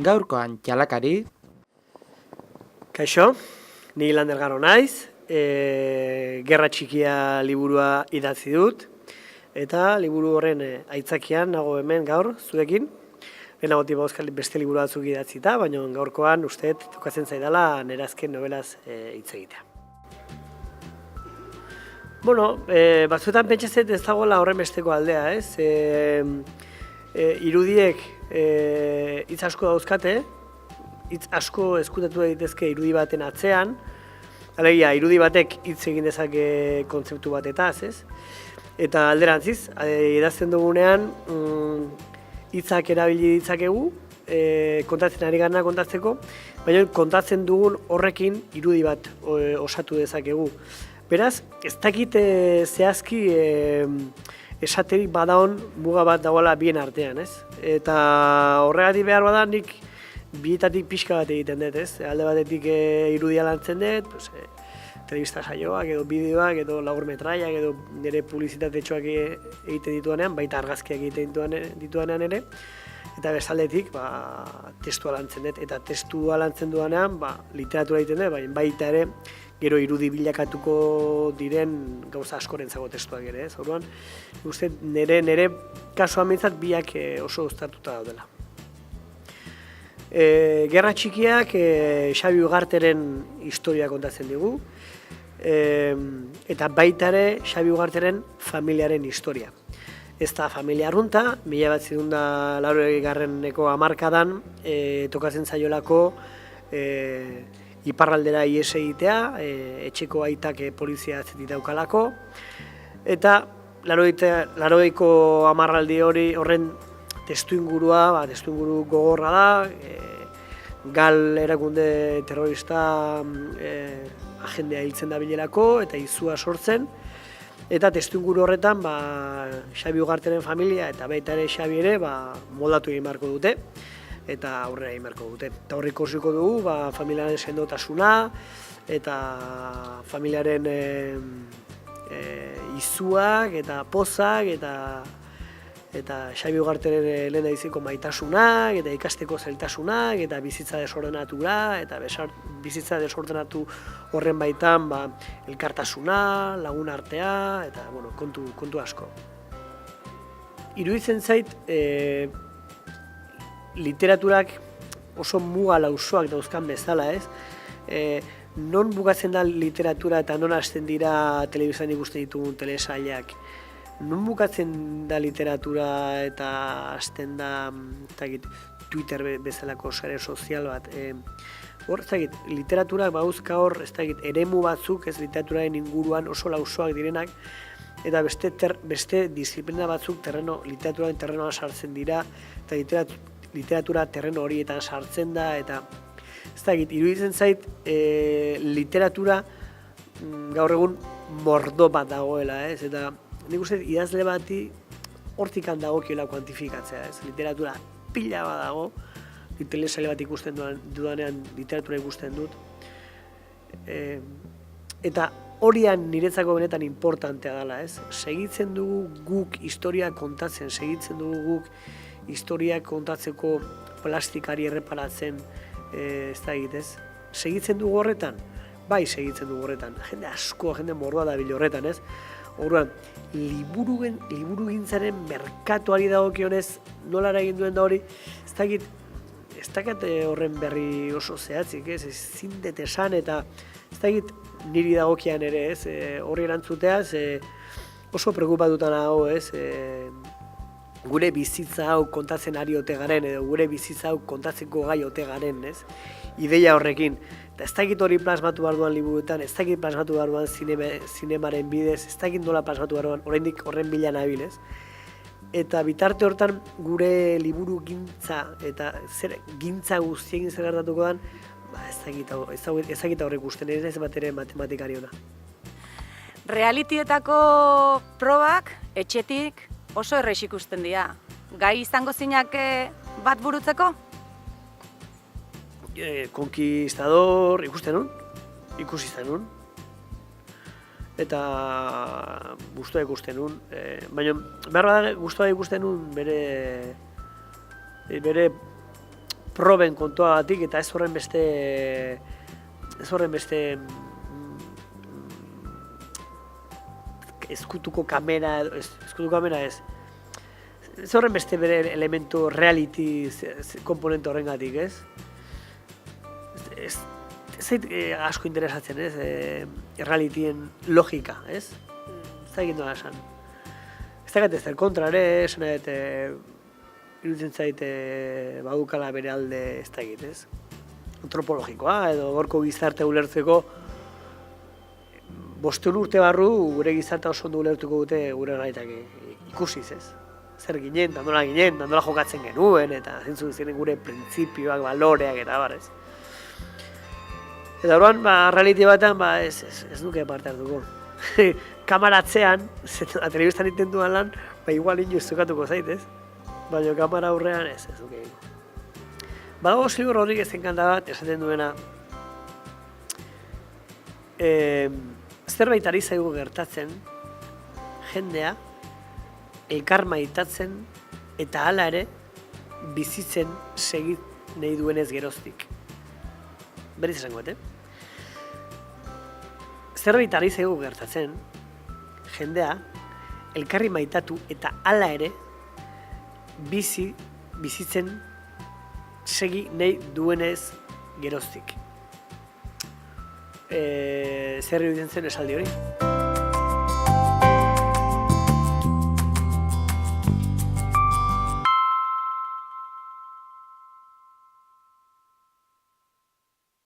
Gaurkoan txalakari. Kaixo, ni Lander Garo naiz, Gerra Txikia liburua idatzi dut, eta liburu horren aitzakian nago hemen gaur zuekin. Lehenagotik beste liburu batzuk idatzita, baina gaurkoan usteet tokatzen zaidala nire azken nobelaz hitz egitea. Bueno, batzuetan pentsatzen ez dagoela horren besteko aldea, ez? Irudiek hitz asko dauzkate, hitz asko ezkutatu daitezke irudi baten atzean, alegia, irudi batek hitz egin dezake kontzeptu batetaz, ez? Eta alderantziz, idazten dugunean, hitzak erabili ditzakegu, kontatzen ari garena kontatzeko, baina kontatzen dugun horrekin irudi bat osatu dezakegu. Beraz, ez dakit zehazki esaterik badaon muga bat dagoela bien artean, ez? Eta horregatik behar bada nik bietatik pixka bat egiten dut, ez? Alde batetik irudia lantzen dut, telebista saioak edo bideoak edo laburmetraiak edo nire publizitatetxoak egiten dituanean, baita argazkiak egiten dituanean ere. Eta bestaldetik testua lantzen dut, eta testua lantzen duanean literatura egiten dut, baita ere gero irudi bilakatuko diren gauza askorentzako testuak ere, ez? Orduan, uste nire kasuan behintzat biak oso uztartuta daudela. Gerra Txikiak Xabi Ugarteren historia kontatzen digu, eta baita ere Xabi Ugarteren familiaren historia. Ez da familia arrunta, 1980ko hamarkadan tokatzen zaiolako iparraldera ihes egitea, etxeko aitak polizia atzetik daukalako, eta 80ko hamarraldi horren testuingurua, testuinguru gogorra da, gal erakunde terrorista agendea hiltzen da bilerako eta izua sortzen, eta testuinguru horretan Xabi Ugarteren familia eta baita ere Xabi ere moldatu egin beharko dute eta aurrera egin beharko dute. Eta horri ikusiko dugu familiaren sendotasuna eta familiaren izuak eta pozak eta Xabi Ugarteren lehendabiziko maitasunak eta ikasteko zailtasunak eta bizitza desordenatura eta bizitza desordenatu horren baitan elkartasuna, lagun artea eta kontu asko. Iruditzen zait literaturak oso muga lausoak dauzkan bezala, ez? Non bukatzen da literatura eta non hasten dira telebistan ikusten ditugun telesailak? Non bukatzen da literatura eta hasten da Twitter bezalako sare sozial bat? Hor, literaturak bauzka hor, eremu batzuk, ez literaturaren inguruan oso lausoak direnak, eta beste disiplina batzuk literaturaren terrenoan sartzen dira, eta literatura terreno horietan sartzen da, eta iruditzen zait literatura gaur egun mordo bat dagoela, ez? Eta nik uste idazle bati hortikan dagokiola kuantifikatzea, ez? Literatura pila bat dago, telesaile bat ikusten dudanean literatura ikusten dut. Eta horian niretzako benetan importantea dela, ez? Segitzen dugu guk historia kontatzen, segitzen dugu guk historia kontatzeko plastikari erreparatzen, ez da egitez. Segitzen dugu horretan? Bai, segitzen dugu horretan. Jende asko, jende mordoa dabil horretan, ez? Orduan, liburugintzaren merkatuari dagokionez nolara egin duen da hori, ez dakit horren berri oso zehatzik, ez zindet esan eta ez dakit niri dagokian ere, ez horri erantzuteaz oso preokupatuta nago, ez gure bizitza hau kontatzen ari ote garen edo gure bizitza hau kontatzeko gai ote garen, ez ideia horrekin. Eta ez dakit hori plasmatu behar duan liburuetan, ez dakit plasmatu behar duan zinemaren bidez, ez dakit nola plasmatu behar duan oraindik horren bila nabilez. Eta bitarte hortan gure liburu gintza eta gintza guztiekin zer gertatuko den, ez dakit horrek ikusten, ez bat ere matematikari ona. Realitietako probak etxetik oso errez ikusten dira. Gai izango zinak bat burutzeko? Konkistador ikusten nun, eta gustua ikusten nun, baina behar da gustua ikusten nun bere proben kontuagatik eta ez horren beste ezkutuko kamera, ez horren beste bere elementu reality komponente horrengatik, ez? Ez zait asko interesatzen, ez? Realityen logika, ez? Ez da egin doa esan. Ez da ez kontra ere, esan iruditzen zait badukala bere alde ez da egit, ez? Antropologikoa edo gorko gizarte ulertzeko 500 urte barru gure gizartea oso ondo ulertuko dute gure gaitak ikusiz, ez? Zer ginen, nola jokatzen genuen, eta zintzu ziren gure printzipioak, baloreak eta bar, ez? Eta orduan, reality batean, ez nuke parte hartuko. Kamara atzean, telebistan intentuan lan, igual inoiz zukatuko zait, ez? Baina kamara aurrean ez nuke egin. Badago Silvio Rodríguez enkanta bat, esaten duena, zerbait ari zaigu gertatzen, jendea, elkar maitatzen eta hala ere bizitzen segit nahi duenez geroztik. Berriz esango, zerbait ari zaigu gertatzen, jendea, elkarri maitatu eta hala ere bizitzen segi nahi duenez geroztik. Zer iruditzen zen esaldi hori?